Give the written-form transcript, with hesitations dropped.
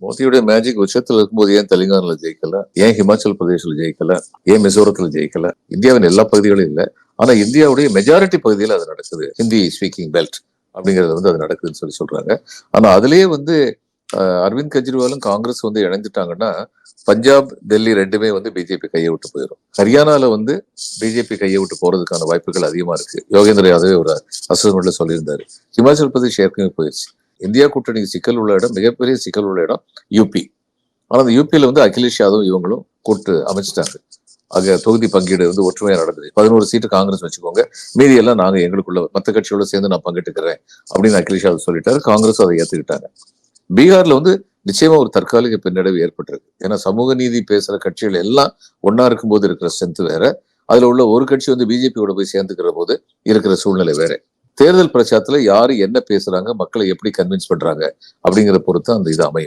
மோடியுடைய magic உச்சத்துல இருக்கும்போது ஏன் தெலுங்கானால ஜெயிக்கல, ஏன் ஹிமாச்சல் பிரதேஷ்ல ஜெயிக்கல, ஏன் மிசோரத்துல ஜெயிக்கல? இந்தியாவின் எல்லா பகுதிகளும் இல்ல, ஆனா இந்தியாவுடைய மெஜாரிட்டி பகுதியில் அது நடக்குது. ஹிந்தி ஸ்பீக்கிங் பெல்ட் அப்படிங்கிறது அது நடக்குதுன்னு சொல்றாங்க. ஆனா அதுலயே அரவிந்த் கெஜ்ரிவாலும் காங்கிரஸ் இணைஞ்சிட்டாங்கன்னா பஞ்சாப், டெல்லி ரெண்டுமே பிஜேபி கையை விட்டு போயிடும். ஹரியானால பிஜேபி கையை விட்டு போறதுக்கான வாய்ப்புகள் அதிகமா இருக்கு. யோகேந்திர யாதவ் ஒரு அசஸ்மெண்ட்ல சொல்லியிருந்தாரு. ஹிமாச்சல் பிரதேஷ் ஏற்கனவே போயிடுச்சு. இந்தியா கூட்டணி சிக்கல் உள்ள இடம், மிகப்பெரிய சிக்கல் உள்ள இடம் யூபி. ஆனா அந்த யூபியில அகிலேஷ் யாதவ் இவங்களும் கூட்டு அமைச்சிட்டாங்க. ஆக தொகுதி பங்கீடு ஒற்றுமையா நடந்தது. 11 சீட்டு காங்கிரஸ் வச்சுக்கோங்க, மீதி எல்லாம் நாங்க எங்களுக்குள்ள மத்த கட்சியோட சேர்ந்து நான் பங்கிட்டுக்கிறேன் அப்படின்னு அகிலேஷ் யாதவ் சொல்லிட்டாரு. காங்கிரஸ் அதை ஏத்துக்கிட்டாங்க. பீகார்ல நிச்சயமா ஒரு தற்காலிக பின்னடைவு ஏற்பட்டிருக்கு. ஏன்னா சமூக நீதி பேசுற கட்சிகள் எல்லாம் ஒன்னா இருக்கும்போது இருக்கிற ஸ்ட்ரென்த் வேற, அதுல உள்ள ஒரு கட்சி பிஜேபியோட போய் சேர்ந்துக்கிற போது இருக்கிற சூழ்நிலை வேற. தேர்தல் பிரச்சாரத்துல யாரு என்ன பேசுறாங்க, மக்களை எப்படி கன்வின்ஸ் பண்றாங்க அப்படிங்கிற பொறுத்து அந்த இது அமையும்.